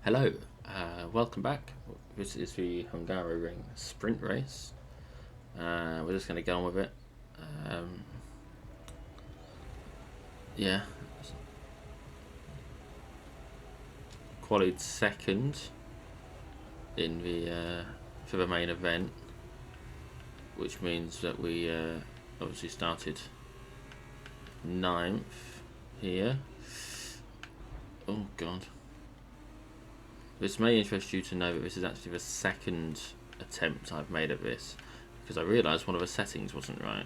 Hello, welcome back. This is the Hungaroring sprint race. We're just going to go on with it. Um, yeah, qualified second in the for the main event, which means that we obviously started ninth here. Oh God. This may interest you to know that this is actually the second attempt I've made at this, because I realised one of the settings wasn't right.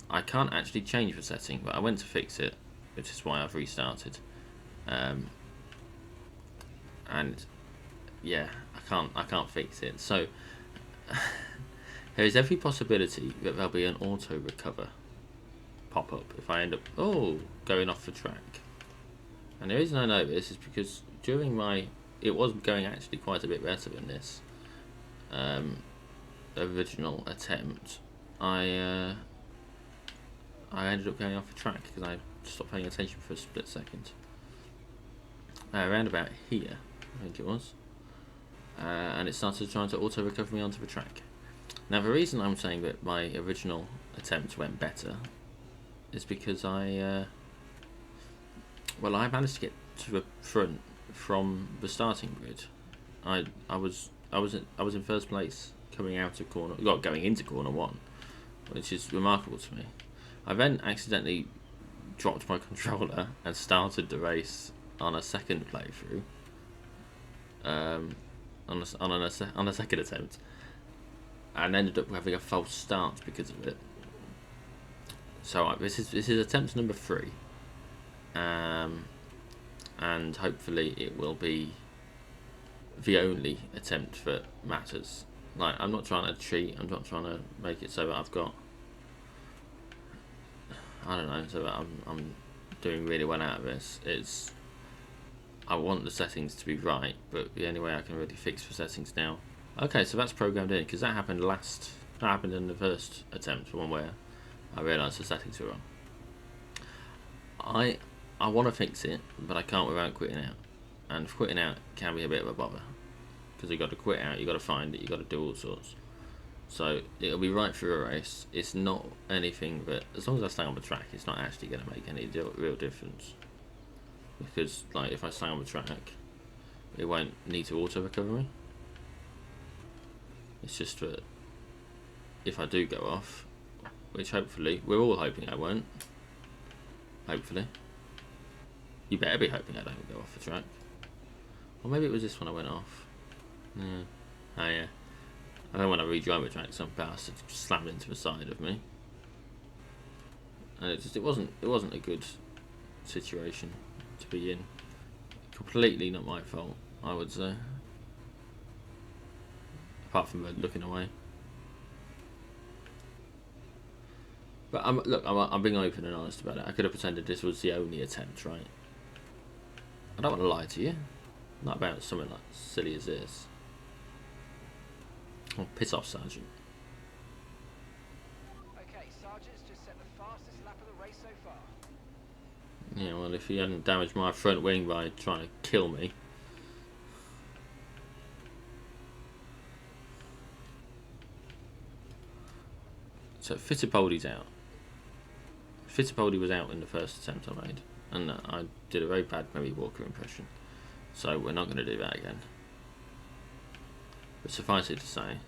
I can't actually change the setting, but I went to fix it, which is why I've restarted. And yeah, I can't fix it. So there is every possibility that there'll be an auto recover pop up if I end up going off the track. And the reason I know this is because during it was going actually quite a bit better than this original attempt. I ended up going off the track because I stopped paying attention for a split second. Around about here, I think it was. And it started trying to auto recover me onto the track. Now the reason I'm saying that my original attempt went better is because I managed to get to the front from the starting grid. I was in first place going into corner one, which is remarkable to me. I then accidentally dropped my controller and started the race on a second playthrough. On a second attempt, and ended up having a false start because of it. So this is attempt number 3, and hopefully it will be the only attempt that matters. Like, I'm not trying to cheat. I'm not trying to make it so that I've got, I don't know, so that I'm doing really well out of this. I want the settings to be right, but the only way I can really fix the settings now. Okay, so that's programmed in, because that happened in the first attempt, one where I realised the settings were wrong. I want to fix it, but I can't without quitting out. And quitting out can be a bit of a bother, because you've got to quit out, you've got to find it, you've got to do all sorts. So it'll be right through a race. It's not anything that, as long as I stay on the track, it's not actually going to make any real difference. Because, like, if I stay on the track, it won't need to auto recover me. It's just that if I do go off, which hopefully we're all hoping I won't. Hopefully, you better be hoping I don't go off the track. Or maybe it was this one I went off. Yeah. Oh yeah. And then when I rejoined the track, some bastard slammed into the side of me, and it wasn't a good situation to be in. Completely not my fault, I would say. Apart from looking away. But I'm being open and honest about it. I could have pretended this was the only attempt, right? I don't want to lie to you. Not about something like silly as this. Oh, piss off, Sergeant. Okay, Sergeant's just set the fastest lap of the race so far. Yeah, well, if he hadn't damaged my front wing by trying to kill me. So Fittipaldi's out. Fittipaldi was out in the first attempt I made, and I did a very bad Mary Walker impression. So we're not going to do that again. But suffice it to say,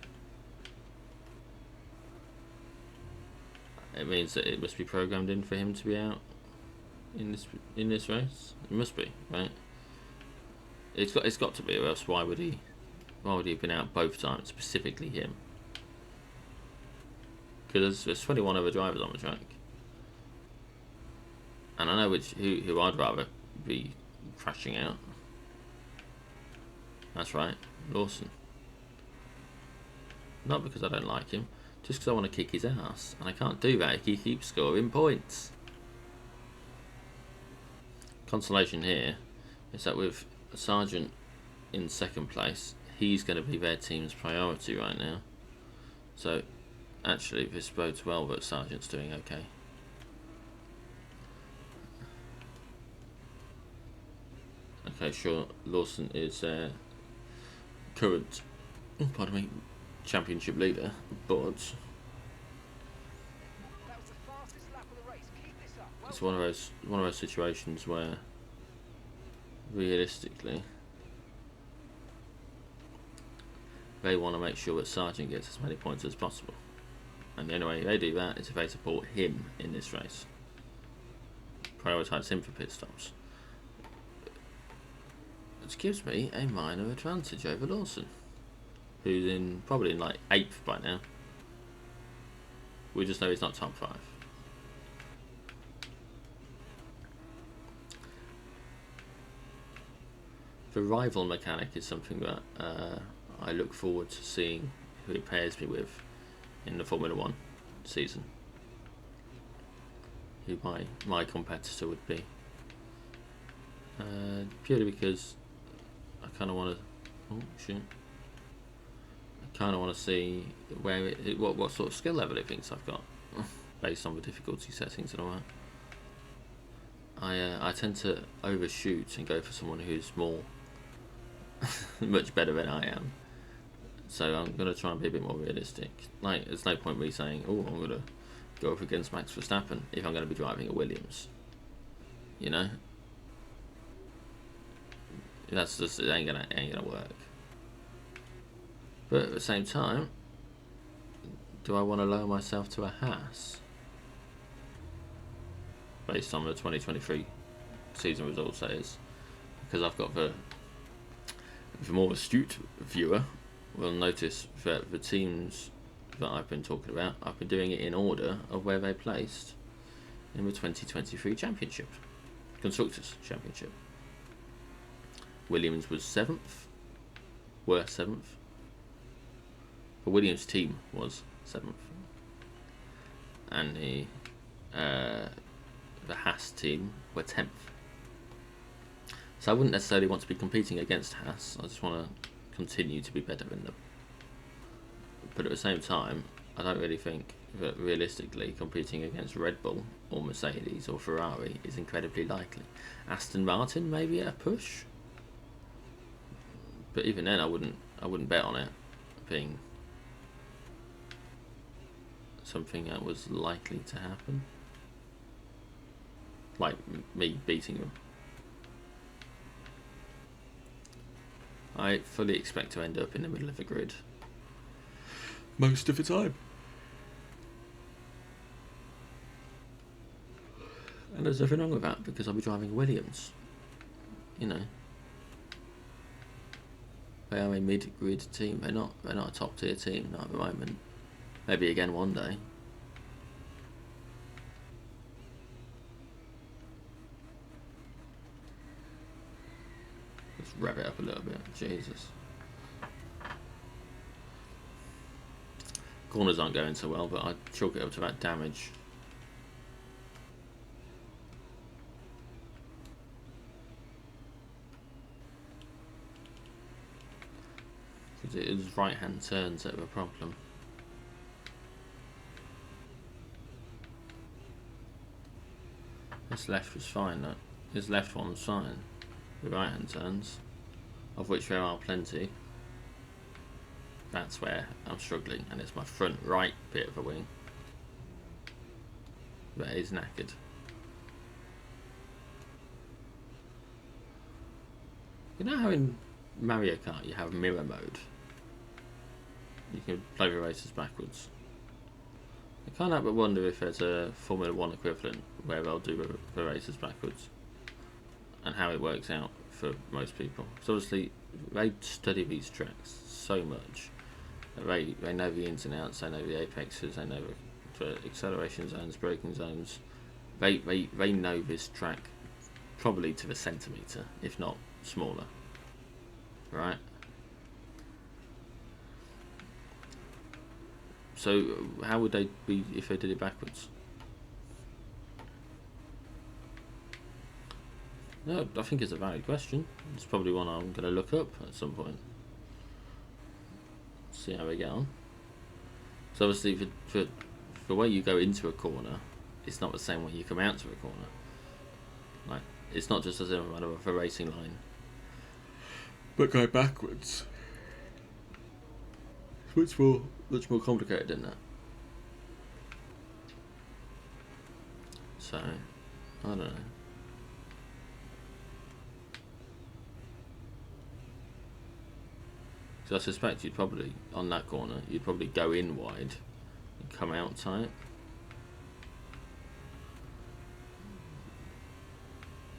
it means that it must be programmed in for him to be out in this race. It must be, right? It's got to be, or else why would he have been out both times, specifically him? Because there's 21 other drivers on the track, and I know who I'd rather be crashing out. That's right, Lawson. Not because I don't like him, just because I want to kick his ass, and I can't do that if he keeps scoring points. Consolation here is that with Sargent in second place, he's going to be their team's priority right now. So actually this bodes well that Sargent's doing okay. Okay, sure. Lawson is current, pardon me, championship leader, but That was the fastest lap of the race. Keep this up. Well it's one of those situations where realistically they want to make sure that Sargent gets as many points as possible, and the only way they do that is if they support him in this race, prioritise him for pit stops, which gives me a minor advantage over Lawson, who's probably in like 8th by now. We just know he's not top 5. The rival mechanic is something that I look forward to seeing who it pairs me with in the Formula 1 season. Who my competitor would be. Purely because I kind of want to... Oh, shoot. I kind of want to see where what sort of skill level it thinks I've got. Based on the difficulty settings and all that. I tend to overshoot and go for someone who's more... much better than I am. So I'm going to try and be a bit more realistic. Like, there's no point me saying, oh, I'm going to go up against Max Verstappen if I'm going to be driving a Williams. You know? That's just, it ain't gonna work. But at the same time, do I want to lower myself to a Haas? Based on the 2023 season results, that is. Because I've got the more astute viewer will notice that the teams that I've been talking about, I've been doing it in order of where they placed in the 2023 championship, Constructors' Championship. Williams was 7th, were 7th. The Williams team was 7th, and the Haas team were 10th. So I wouldn't necessarily want to be competing against Haas. I just want to continue to be better than them. But at the same time, I don't really think that realistically competing against Red Bull or Mercedes or Ferrari is incredibly likely. Aston Martin maybe at a push, but even then I wouldn't bet on it being something that was likely to happen. Like me beating them. I fully expect to end up in the middle of the grid most of the time. And there's nothing wrong with that because I'll be driving Williams. You know. They are a mid-grid team. They're not a top-tier team, not at the moment. Maybe again one day. Let's rev it up a little bit. Jesus. Corners aren't going so well, but I chalk it up to that damage. Because it is right-hand turns that are a problem. This left was fine, though. His left one was fine. The right-hand turns, of which there are plenty. That's where I'm struggling, and it's my front right bit of the wing that is knackered. You know how in Mario Kart you have mirror mode? You can play the races backwards. I can't help but wonder if there's a Formula 1 equivalent where they'll do the races backwards and how it works out for most people. So obviously they study these tracks so much. They know the ins and outs, they know the apexes, they know the acceleration zones, braking zones. They know this track probably to the centimetre, if not smaller. Right? So how would they be if they did it backwards? No, I think it's a valid question. It's probably one I'm going to look up at some point. See how we get on. So obviously for the way you go into a corner, it's not the same way you come out to a corner. Like, it's not just as a matter of a racing line but go backwards. It's much more complicated than that. So, I don't know. So I suspect you'd probably, on that corner, you'd probably go in wide and come out tight.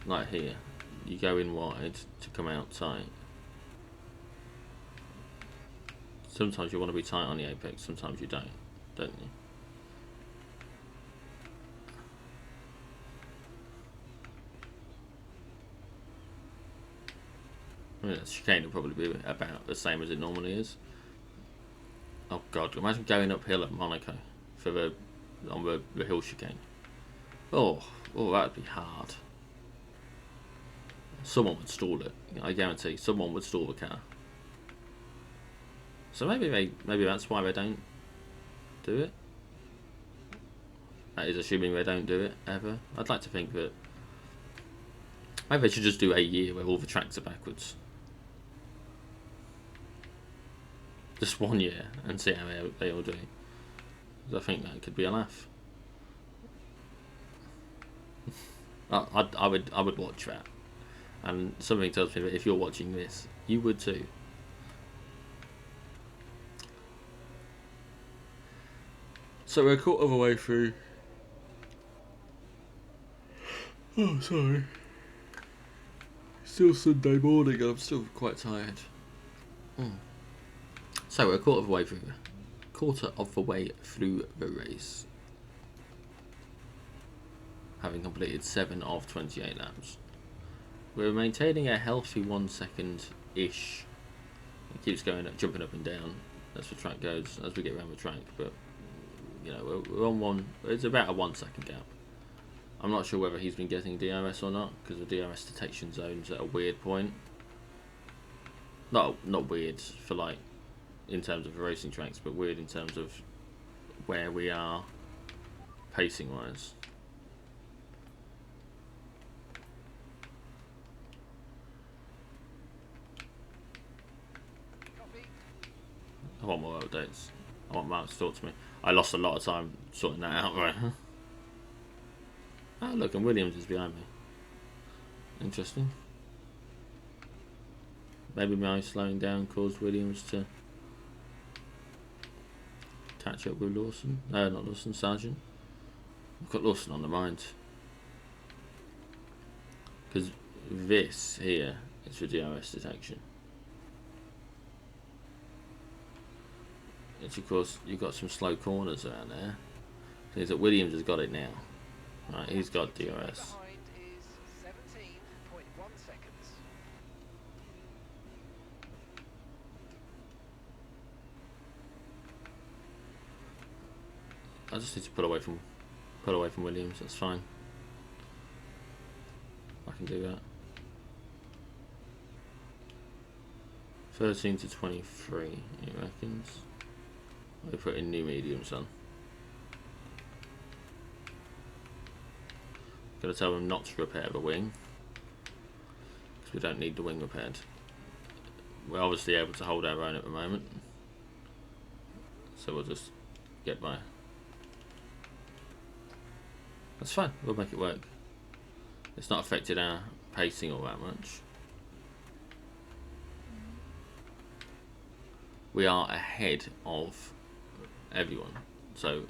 Like here, you go in wide to come out tight. Sometimes you want to be tight on the apex, sometimes you don't you? I mean, the chicane will probably be about the same as it normally is. Oh god, imagine going uphill at Monaco for on the hill chicane. Oh, that'd be hard. Someone would stall it. I guarantee someone would stall the car. So maybe that's why they don't do it. That is assuming they don't do it ever. I'd like to think that maybe they should just do a year where all the tracks are backwards. Just 1 year and see how they all do. I think that could be a laugh. I would watch that, and something tells me that if you're watching this, you would too. So we're a quarter of the way through. Oh, sorry. Still Sunday morning and I'm still quite tired. So we're a quarter of the way through the race, having completed 7 of 28 laps. We're maintaining a healthy 1 second-ish. It keeps going up, jumping up and down as the track goes, as we get around the track, but you know, we're on one. It's about a 1 second gap. I'm not sure whether he's been getting DRS or not, because the DRS detection zone's at a weird point. Not weird for like in terms of the racing tracks, but weird in terms of where we are pacing wise. I want more updates. I want Mark to talk to me. I lost a lot of time sorting that out, right? Oh look, and Williams is behind me. Interesting. Maybe my slowing down caused Williams to catch up with Lawson. No, not Lawson, Sargent. I've got Lawson on the mind. Because this here is for DRS detection. It's of course, you've got some slow corners around there. Seems that Williams has got it now. Right, he's got DRS. Behind is 17.1 seconds. I just need to pull away from Williams. That's fine. I can do that. 13 to 23, he reckons. We're putting new mediums on. Gotta tell them not to repair the wing, because we don't need the wing repaired. We're obviously able to hold our own at the moment, so we'll just get by. That's fine, we'll make it work. It's not affected our pacing all that much. We are ahead of everyone, so,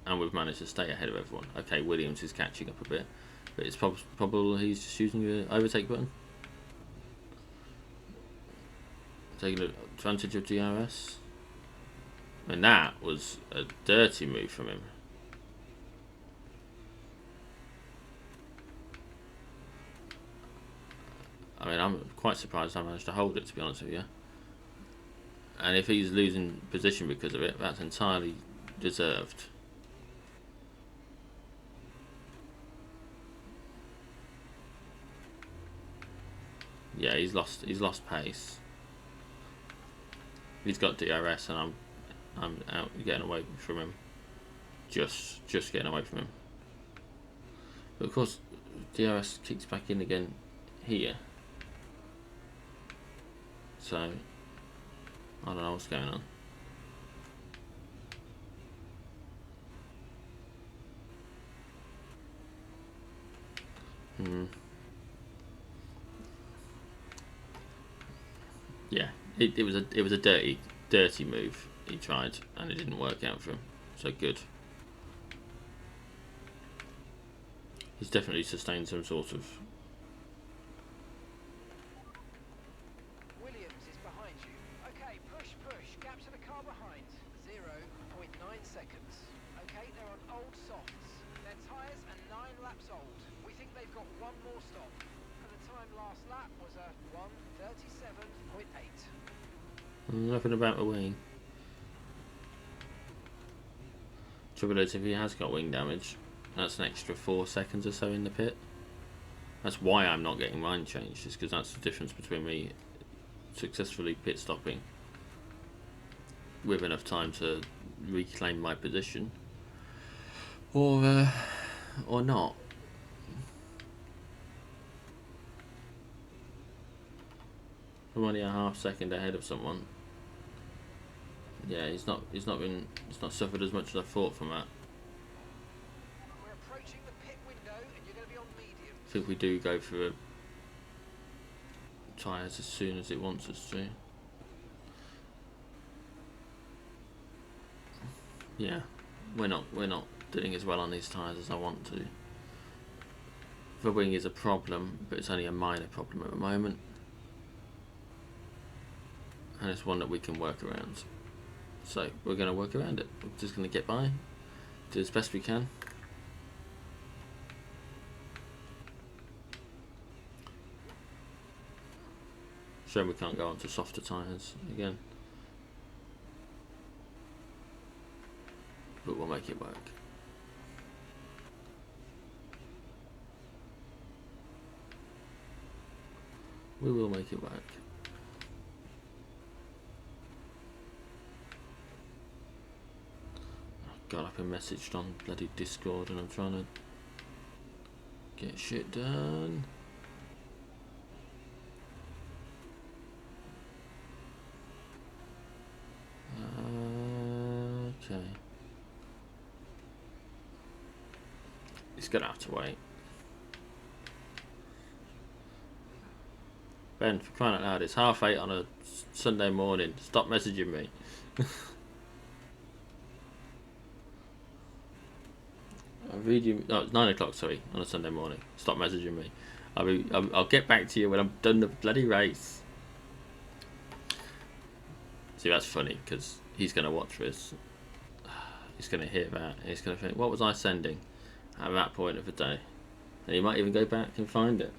and we've managed to stay ahead of everyone. Okay, Williams is catching up a bit, but it's probable he's just using the overtake button, taking advantage of DRS. And that was a dirty move from him. I mean, I'm quite surprised I managed to hold it, to be honest with you. And if he's losing position because of it, that's entirely deserved. Yeah, he's lost pace. He's got DRS, and I'm out getting away from him. Just getting away from him. But of course, DRS kicks back in again here. So I don't know what's going on. Yeah, it was a dirty move he tried, and it didn't work out for him. So good. He's definitely sustained some sort of. Williams is behind you. Okay, push. Gap to the car behind. 0.9 seconds. Okay, they're on old softs. Their tyres are 9 laps old. We think they've got one more stop. And the time last lap was a 1:37.8. Nothing about the wing. Trouble is, if he has got wing damage, that's an extra 4 seconds or so in the pit. That's why I'm not getting mine changed, is because that's the difference between me successfully pit stopping with enough time to reclaim my position, or not. I'm only a half second ahead of someone. Yeah, he's not suffered as much as I thought from that. We're approaching the pit window and you're going to be on medium. I think we do go for tyres as soon as it wants us to. Yeah, we're not doing as well on these tyres as I want to. The wing is a problem, but it's only a minor problem at the moment, and it's one that we can work around. So we're going to work around it. We're just going to get by, do as best we can. Shame we can't go on to softer tyres again, but we'll make it work. We will make it work. God, I've been messaged on bloody Discord and I'm trying to get shit done. Okay. He's gonna have to wait. Ben, for crying out loud, it's 8:30 on a Sunday morning. Stop messaging me. I'll read you. No, it's 9 o'clock. Sorry, on a Sunday morning. Stop messaging me. I'll get back to you when I'm done the bloody race. See, that's funny because he's gonna watch this. He's gonna hear that. And he's gonna think, "What was I sending at that point of the day?" And he might even go back and find it.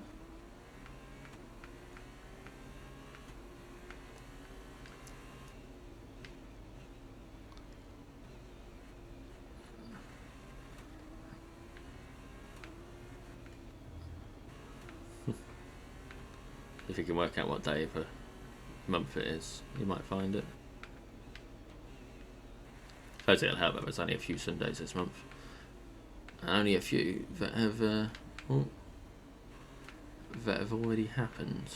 If he can work out what day of the month it is, he might find it. I suppose it'll help that there's only a few Sundays this month. And only a few that have already happened.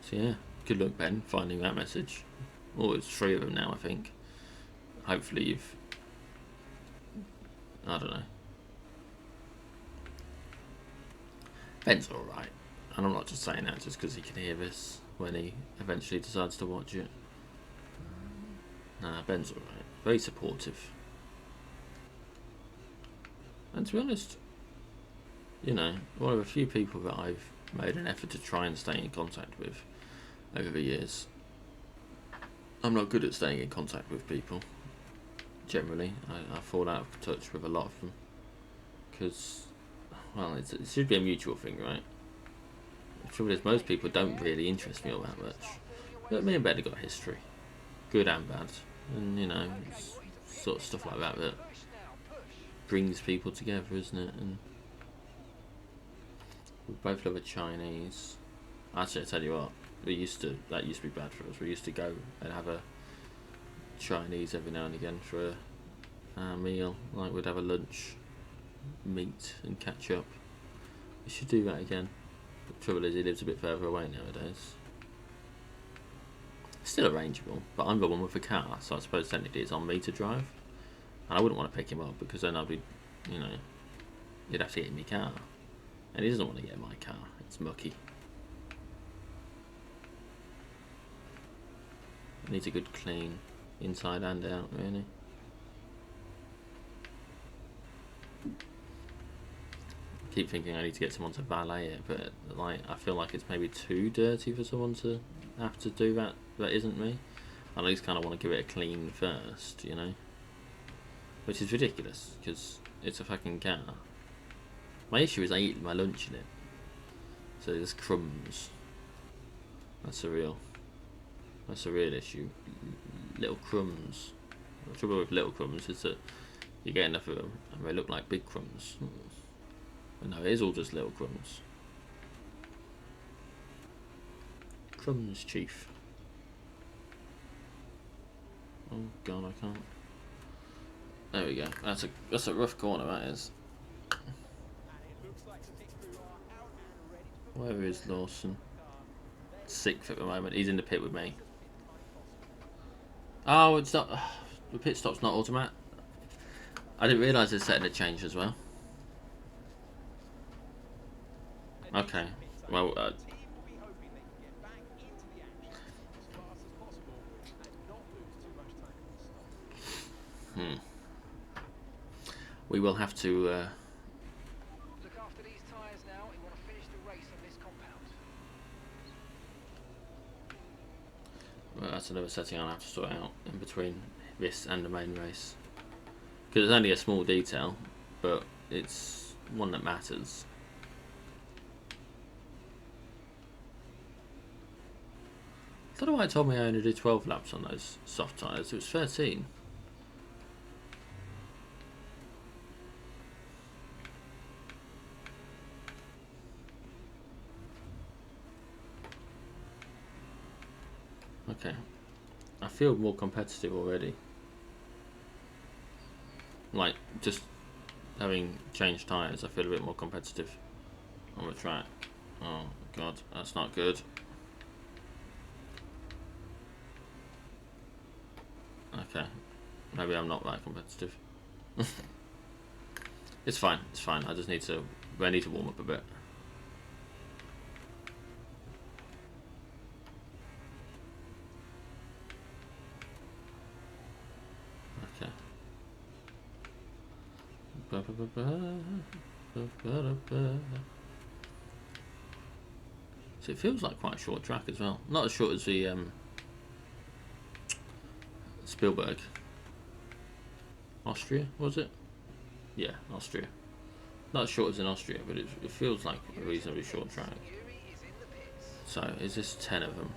So yeah, good luck, Ben, finding that message. Oh, it's 3 of them now, I think. Hopefully you've... I don't know. Ben's alright. And I'm not just saying that just because he can hear this when he eventually decides to watch it. Nah, Ben's alright. Very supportive. And to be honest, you know, one of a few people that I've made an effort to try and stay in contact with over the years. I'm not good at staying in contact with people. Generally, I fall out of touch with a lot of them. Because, well, it should be a mutual thing, right? The trouble is, most people don't really interest me all that much. But me and Ben have got a history. Good and bad. And, you know, sort of stuff like that brings people together, isn't it? And we both love a Chinese. Actually, I tell you what, that used to be bad for us. We used to go and have a Chinese every now and again for a meal. Like, we'd have a lunch, meet and catch up. We should do that again. The trouble is he lives a bit further away nowadays. Still arrangeable, but I'm the one with a car, so I suppose technically it's on me to drive. And I wouldn't want to pick him up because then I'd be, you know, you'd have to get in my car. And he doesn't want to get in my car, it's mucky. It needs a good clean, inside and out, really. I keep thinking I need to get someone to valet it, but like I feel like it's maybe too dirty for someone to have to do that. That isn't me. I at least kind of want to give it a clean first, you know. Which is ridiculous because it's a fucking car. My issue is I eat my lunch in it, so there's crumbs. That's a real issue. Little crumbs. The trouble with little crumbs is that you get enough of them and they look like big crumbs. But no, it is all just little crumbs. Crumbs, chief. Oh god, I can't. There we go. That's a rough corner, that is. Where is Lawson? 6th at the moment. He's in the pit with me. Oh, it's not. The pit stop's not automatic. I didn't realise the setting had changed as well. Okay. Well, we will have to. Look after these tyres now. We want to finish the race on this compound. Well, that's another setting I'll have to sort out in between this and the main race. Because it's only a small detail, but it's one that matters. I don't know why it told me I only did 12 laps on those soft tyres. It was 13. Okay. I feel more competitive already. Like, just having changed tyres, I feel a bit more competitive on the track. Oh god, that's not good. Okay, maybe I'm not that competitive. It's fine, it's fine. I need to warm up a bit. Okay. So it feels like quite a short track as well. Not as short as the Spielberg. Austria, was it? Yeah, Austria. Not as short as in Austria, but it feels like a reasonably short track. So, is this 10 of them?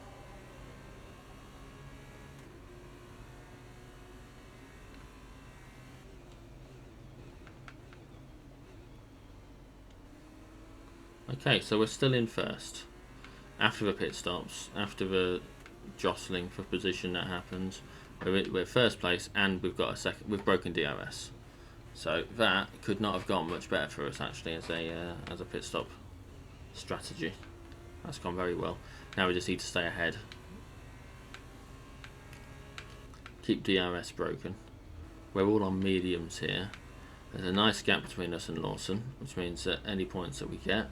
Okay, so we're still in first. After the pit stops, after the jostling for position that happens, we're first place, and we've got a second. We've broken DRS, so that could not have gone much better for us actually as a pit stop strategy. That's gone very well. Now we just need to stay ahead. Keep DRS broken. We're all on mediums here. There's a nice gap between us and Lawson, which means that any points that we get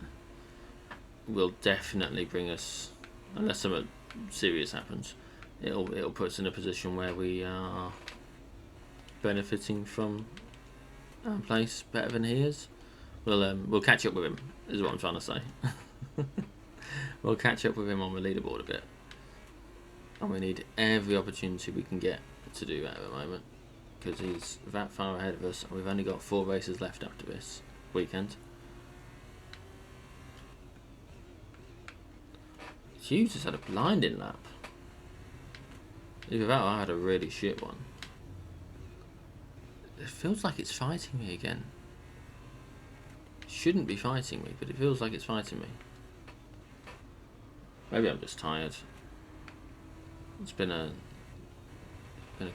will definitely bring us, unless something serious happens, it'll put us in a position where we are benefiting from our place better than he is. We'll catch up with him, is what I'm trying to say. We'll catch up with him on the leaderboard a bit, and we need every opportunity we can get to do that at the moment, because he's that far ahead of us, and we've only got 4 races left after this weekend. Hughes just had a blinding lap. Either that or I had a really shit one. It feels like it's fighting me again. It shouldn't be fighting me, but it feels like it's fighting me. Maybe I'm just tired. It's been a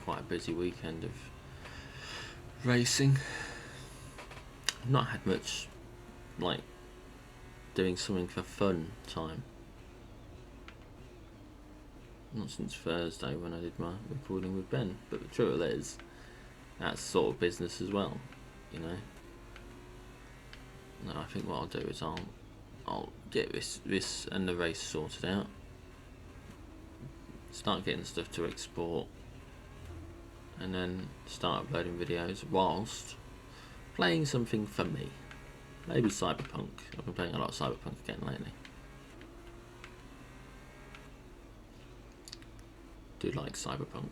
quite a busy weekend of racing. I've not had much like doing something for fun time. Not since Thursday when I did my recording with Ben, but the truth is, that's sort of business as well, you know. No, I think what I'll do is I'll get this and the race sorted out. Start getting stuff to export, and then start uploading videos whilst playing something for me. Maybe Cyberpunk. I've been playing a lot of Cyberpunk again lately. Do like Cyberpunk.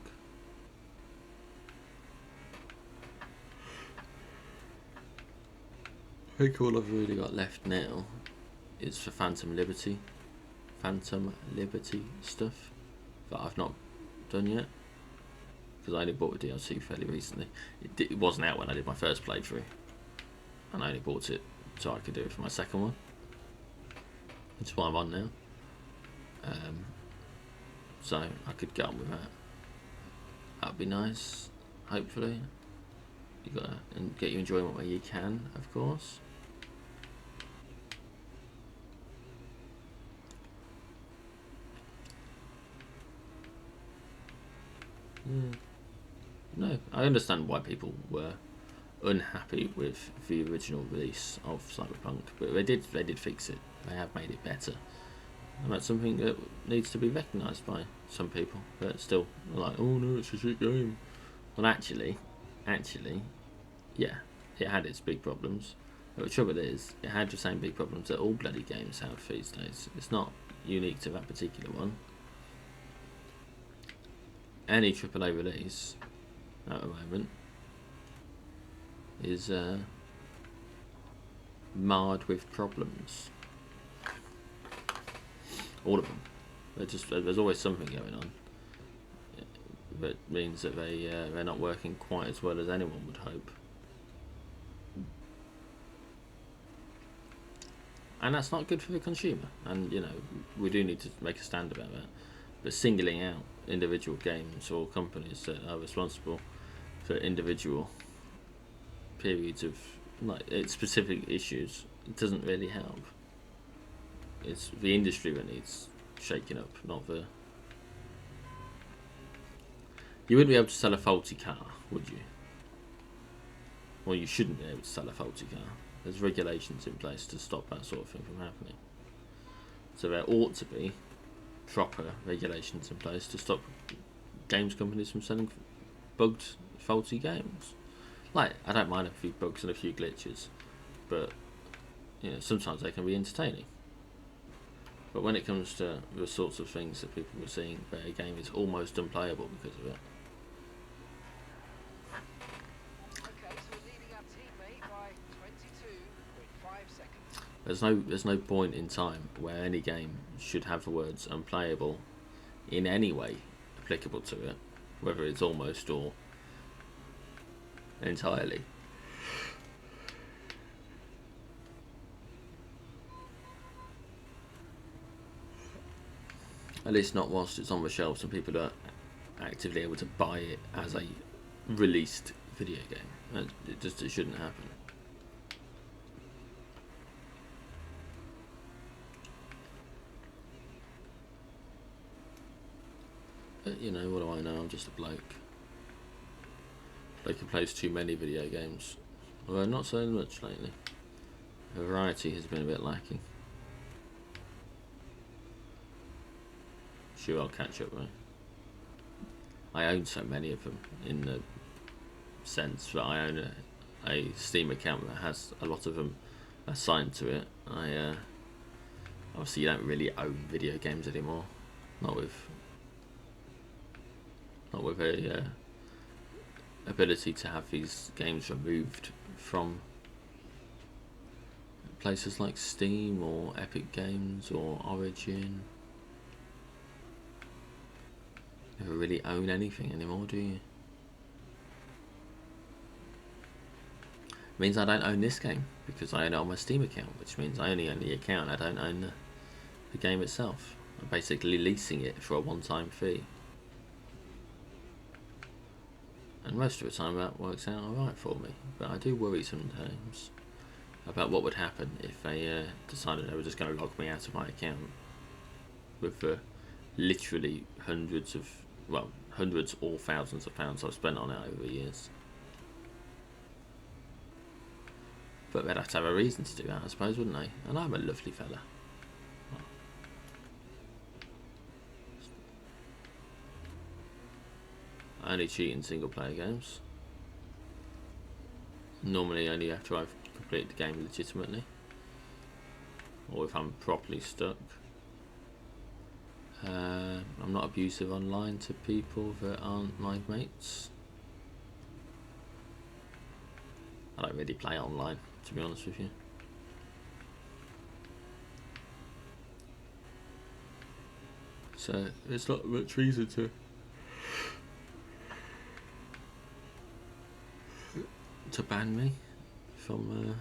I think all I've really got left now is for Phantom Liberty stuff that I've not done yet, because I only bought the DLC fairly recently. It wasn't out when I did my first playthrough, and I only bought it so I could do it for my second one, which is what I'm on now. So I could get on with that. That'd be nice, hopefully. You gotta get your enjoyment where you can, of course. No, I understand why people were unhappy with the original release of Cyberpunk, but they did fix it. They have made it better, and that's something that needs to be recognised by some people. But still, they're like, oh no, it's a shit game. Well, actually, yeah, it had its big problems. But the trouble is, it had the same big problems that all bloody games have these days. It's not unique to that particular one. Any AAA release at the moment is marred with problems. All of them. There's always something going on that means that they're not working quite as well as anyone would hope. And that's not good for the consumer. And you know, we do need to make a stand about that. But singling out individual games or companies that are responsible for individual periods of specific issues, it doesn't really help. It's the industry that needs shaking up, not the... You wouldn't be able to sell a faulty car, would you? Well, you shouldn't be able to sell a faulty car. There's regulations in place to stop that sort of thing from happening. So there ought to be proper regulations in place to stop games companies from selling bugged, faulty games. Like, I don't mind a few bugs and a few glitches, but you know, sometimes they can be entertaining. But when it comes to the sorts of things that people were seeing, where a game is almost unplayable because of it. Okay, so we're leading our teammate by 22.5 seconds. There's no point in time where any game should have the words unplayable in any way applicable to it, whether it's almost or entirely. At least not whilst it's on the shelves and people are actively able to buy it as a released video game. It shouldn't happen. But you know, what do I know? I'm just a bloke. Bloke who plays too many video games. Although not so much lately. The variety has been a bit lacking. Sure, I'll catch up, right? I own so many of them in the sense that I own a Steam account that has a lot of them assigned to it. Obviously you don't really own video games anymore, not with a ability to have these games removed from places like Steam or Epic Games or Origin. You never really own anything anymore, do you? Means I don't own this game because I own it on my Steam account, which means I only own the account, I don't own the game itself. I'm basically leasing it for a one-time fee. And most of the time that works out alright for me, but I do worry sometimes about what would happen if they decided they were just going to log me out of my account with literally hundreds or thousands of pounds I've spent on it over the years. But they'd have to have a reason to do that, I suppose, wouldn't they? And I'm a lovely fella. I only cheat in single player games. Normally only after I've completed the game legitimately. Or if I'm properly stuck. I'm not abusive online to people that aren't my mates. I don't really play online, to be honest with you. So there's not much reason to ban me from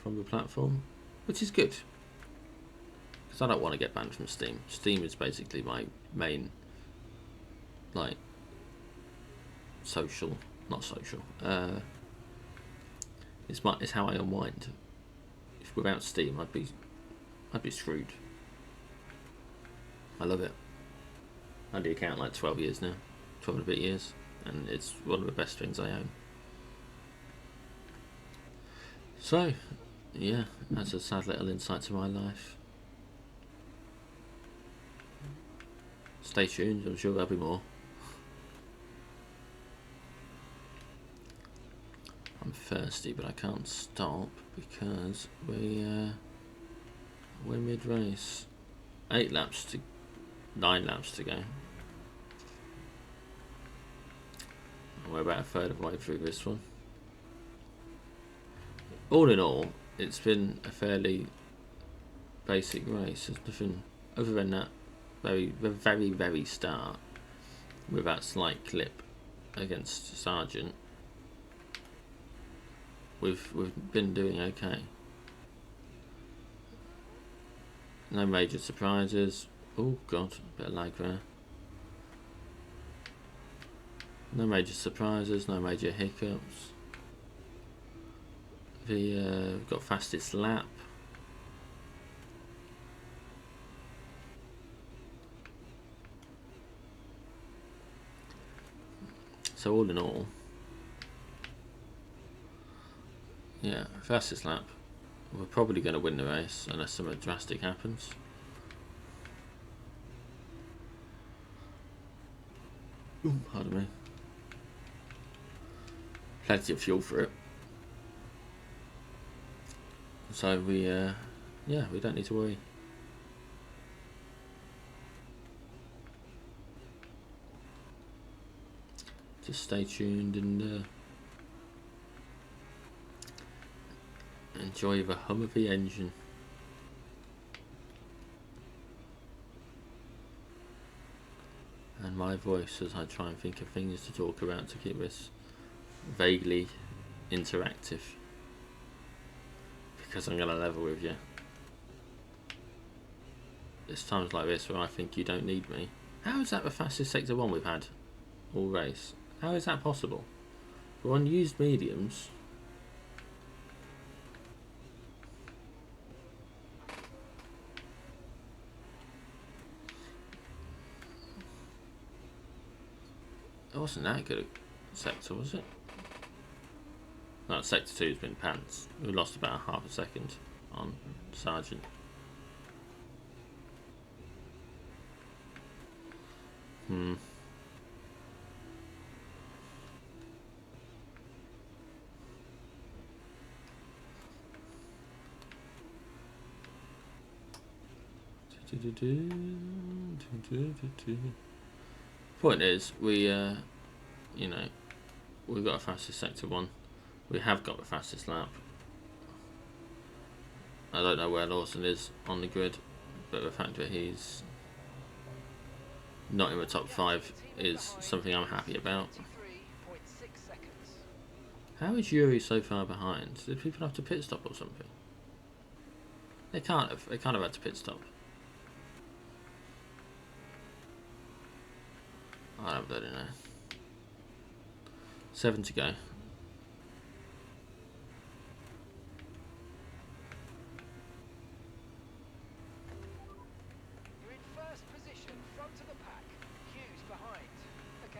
the platform, which is good. Because I don't want to get banned from Steam. Steam is basically my main, like, not social. It's how I unwind. If without Steam, I'd be screwed. I love it. I had the account like 12 years now, 12 and a bit years, and it's one of the best things I own. So, yeah, that's a sad little insight to my life. Stay tuned, I'm sure there'll be more. I'm thirsty, but I can't stop because we're mid-race. 9 laps to go. We're about a third of the way through this one. All in all, it's been a fairly basic race. There's nothing other than that very start with that slight clip against Sargent. We've been doing okay. No major surprises. Oh god, a bit of lag there. No major surprises, no major hiccups. We've got fastest lap. So all in all, yeah, fastest lap. We're probably going to win the race unless something drastic happens. Ooh, pardon me. Plenty of fuel for it. So we don't need to worry. Just stay tuned and enjoy the hum of the engine. And my voice as I try and think of things to talk about to keep this vaguely interactive. Because I'm going to level with you. It's times like this where I think you don't need me. How is that the fastest Sector 1 we've had all race? How is that possible? We're on used mediums. It wasn't that good a sector, was it? No, Sector 2's been pants. We lost about half a second on Sargent. Point is, we've got a fastest Sector 1. We have got the fastest lap. I don't know where Lawson is on the grid, but the fact that he's not in the top 5 is something I'm happy about. How is Yuri so far behind? Did people have to pit stop or something? They can't have. They can't have had to pit stop. I don't bloody know. 7 to go.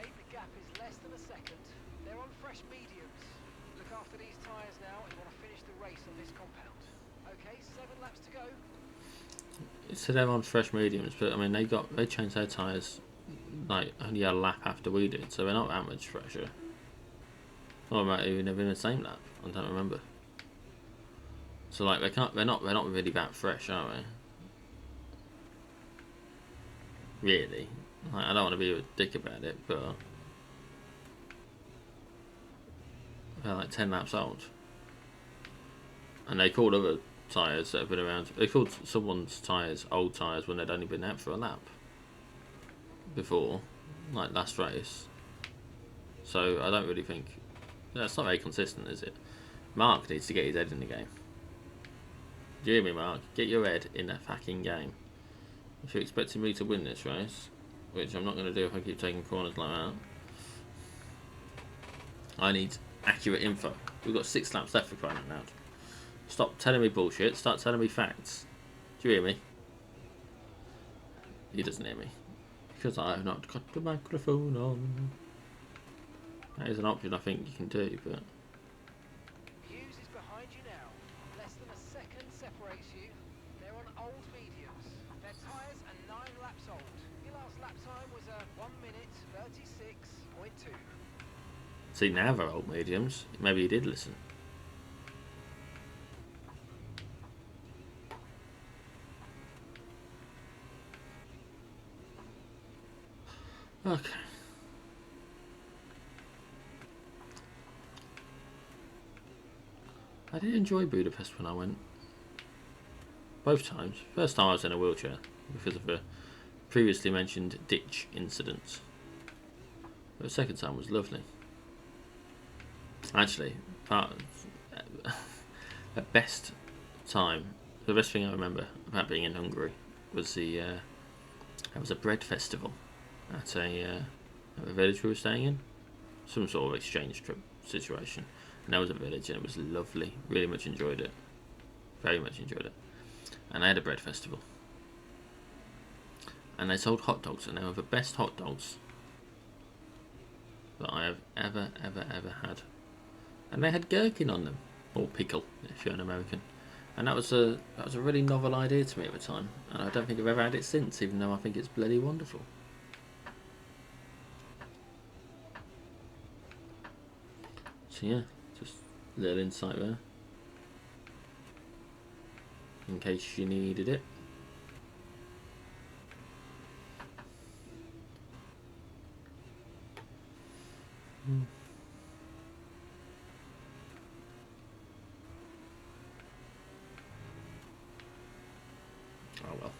Okay, the gap is less than a second. They're on fresh mediums. Look after these tyres now. You want to finish the race on this compound. Okay, 7 laps to go. So they're on fresh mediums, but I mean they changed their tyres like only a lap after we did, so they're not that much fresher. Or might even have been the same lap. I don't remember. So like they're not really that fresh, are they? Really. Like, I don't want to be a dick about it, but they're like 10 laps old. And they called other tyres that have been around. They called someone's tyres old tyres when they'd only been out for a lap before, like last race. So I don't really think that's not very consistent, is it? Mark needs to get his head in the game. Do you hear me, Mark? Get your head in the fucking game. If you're expecting me to win this race, which I'm not going to do if I keep taking corners like that, I need accurate info. We've got 6 laps left for crying out loud. Stop telling me bullshit. Start telling me facts. Do you hear me? He doesn't hear me. Because I have not got the microphone on. That is an option I think you can do, but... Hughes is behind you now. Less than a second separates you. They're on old mediums. Their tyres are 9 laps old. Your last lap time was a 1 minute 36.2. See, now they're old mediums. Maybe he did listen. Okay. I did enjoy Budapest when I went. Both times. First time I was in a wheelchair because of a previously mentioned ditch incident. But the second time was lovely. Actually, the best time, the best thing I remember about being in Hungary was there was a bread festival at a village we were staying in, some sort of exchange trip situation, and that was a village and it was lovely. Really much enjoyed it, very much enjoyed it. And they had a bread festival, and they sold hot dogs, and they were the best hot dogs that I have ever had. And they had gherkin on them, or pickle if you're an American. And that was a really novel idea to me at the time, and I don't think I've ever had it since, even though I think it's bloody wonderful. So yeah, just a little insight there, in case you needed it. Oh well.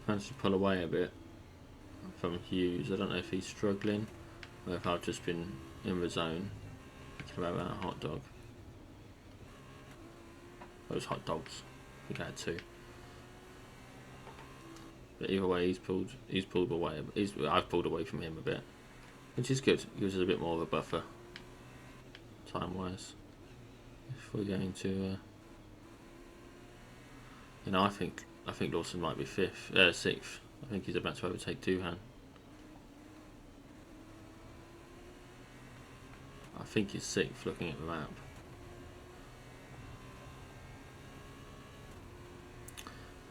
Managed to pull away a bit from Hughes. I don't know if he's struggling or if I've just been in the zone thinking about that hot dog. Those hot dogs. I think I had 2. But either way, he's pulled away. I've pulled away from him a bit, which is good. Gives us a bit more of a buffer, time-wise. If we're going to, I think Lawson might be 6th. I think he's about to overtake Doohan. I think he's 6th looking at the map.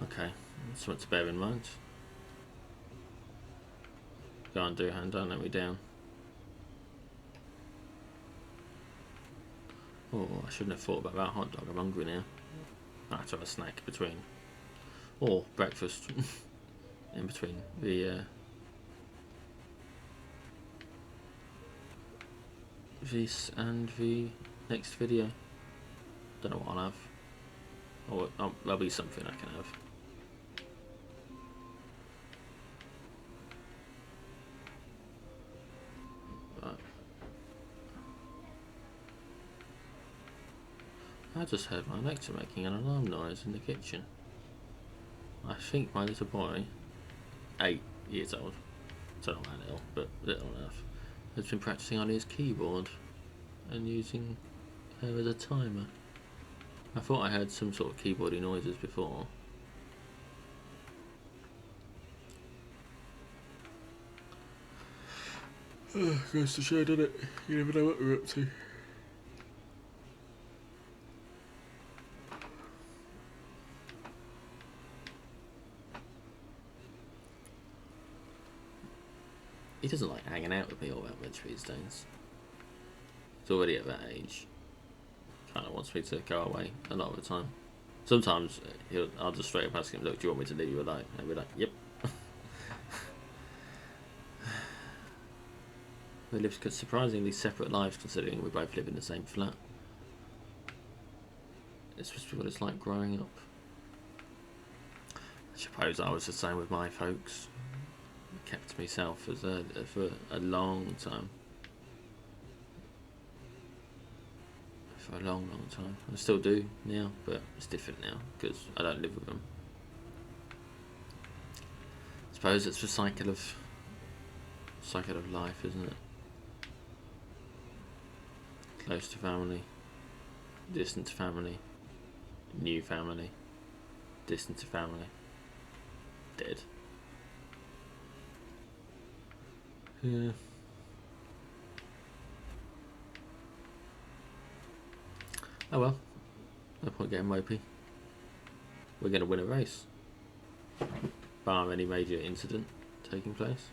Okay, that's something to bear in mind. Go on, Doohan, don't let me down. Oh, I shouldn't have thought about that hot dog. I'm hungry now. I have to have a snack between. Or breakfast in between this and the next video. Don't know what I'll have. Or there'll be something I can have. I just heard my Alexa making an alarm noise in the kitchen. I think my little boy, 8 years old, so not that little, but little enough, has been practicing on his keyboard and using her as a timer. I thought I heard some sort of keyboardy noises before. Goes to show, doesn't it? You never know what we're up to. He doesn't like hanging out with me all that much these days. He's already at that age. Kind of wants me to go away a lot of the time. Sometimes I'll just straight up ask him, look, do you want me to leave you alone? And he'll be like, yep. We live surprisingly separate lives considering we both live in the same flat. It's supposed to be what it's like growing up. I suppose I was the same with my folks. I kept to myself for a long time. For a long time. I still do now, but it's different now because I don't live with them. I suppose it's the cycle of life, isn't it? Close to family, distant to family, new family, distant to family, dead. Yeah. Oh well, no point getting mopey. We're going to win a race, bar any major incident taking place.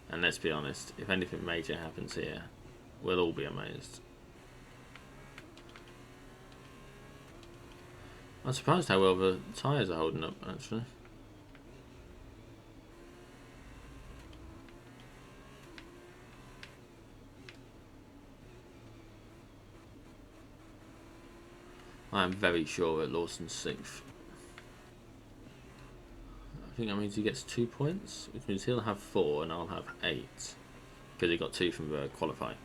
And let's be honest, if anything major happens here, we'll all be amazed. I'm surprised how well the tyres are holding up, actually. I am very sure that Lawson's 6th. I think that means he gets 2 points, which means he'll have 4 and I'll have 8. Because he got 2 from the qualifying.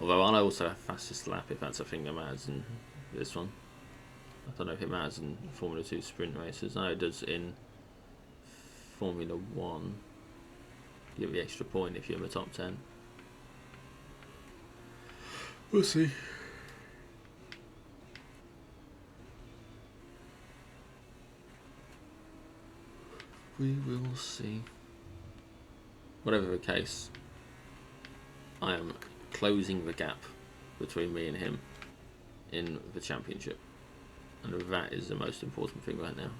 Although I'll also have fastest lap if that's a thing that matters in this one. I don't know if it matters in Formula 2 sprint races. No, it does in Formula 1. You get the extra point if you're in the top 10. We'll see. We will see. Whatever the case, I am closing the gap between me and him in the championship. And that is the most important thing right now.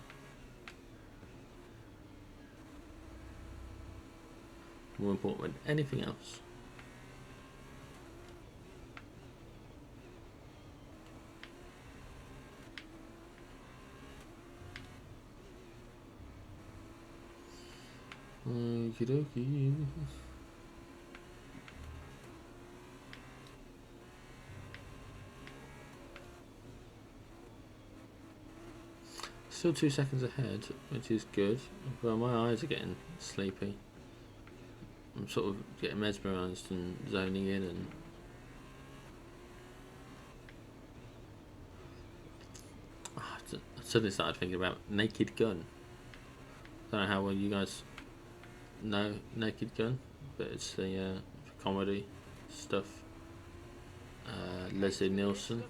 More important than anything else. Okie dokie. Still 2 seconds ahead, which is good. Well, my eyes are getting sleepy. I'm sort of getting mesmerised and zoning in, and I suddenly started thinking about Naked Gun. I don't know how well you guys know Naked Gun, but it's the comedy stuff. Leslie Nielsen.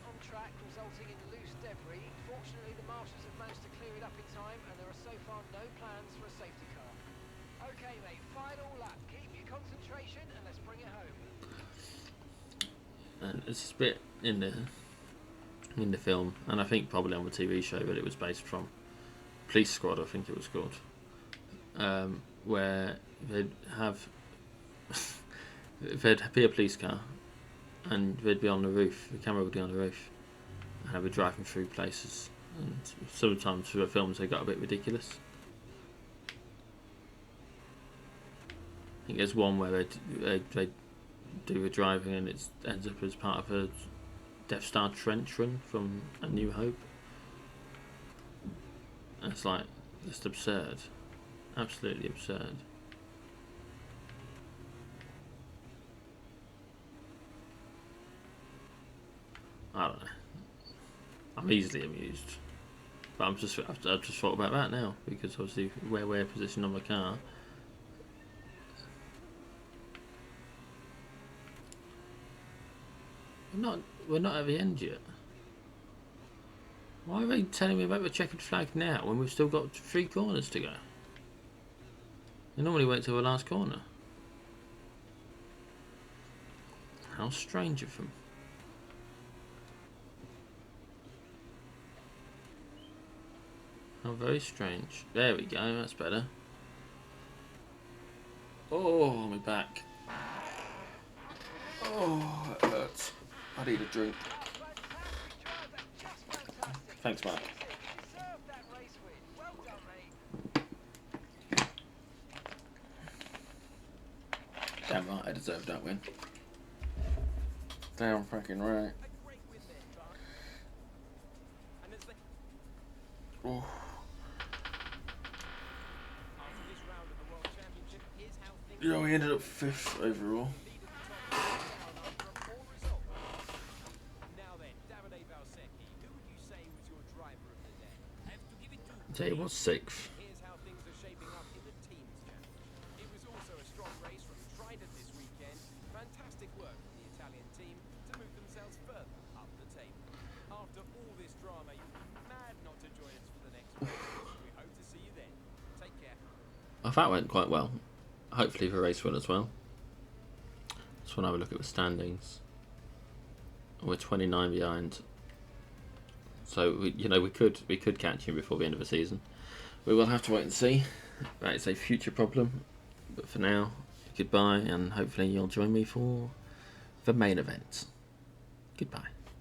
And it's a bit in the film, and I think probably on the TV show that it was based from, Police Squad I think it was called, where they'd have there'd be a police car and they'd be on the roof, the camera would be on the roof, and they'd be driving through places, and sometimes for the films they got a bit ridiculous. I think there's one where they do the driving and it ends up as part of a Death Star trench run from A New Hope. And it's like just absurd, absolutely absurd. I don't know. I'm easily amused. But I've just thought about that now, because obviously where we're positioned on the car. We're not at the end yet. Why are they telling me about the checkered flag now when we've still got 3 corners to go? They normally wait till the last corner. How strange of them. How very strange. There we go, that's better. Oh, my back. Oh, it hurts. I need a drink. Thanks, Mark. Damn right, I deserved that win. Damn fucking right. Oh. Yeah, we ended up 5th overall. Yeah, it was 6th. Here's how things are shaping up in the teams championship. It was also a strong race from Trident this weekend. Fantastic work from the Italian team to move themselves further up the table. After all this drama, you'd be mad not to join us for the next race. We hope to see you then. Take care. I thought it went quite well. Hopefully the race will as well. Just want to have a look at the standings. We're 29 behind. So we could catch him before the end of the season. We will have to wait and see. That is a future problem. But for now, goodbye, and hopefully you'll join me for the main event. Goodbye.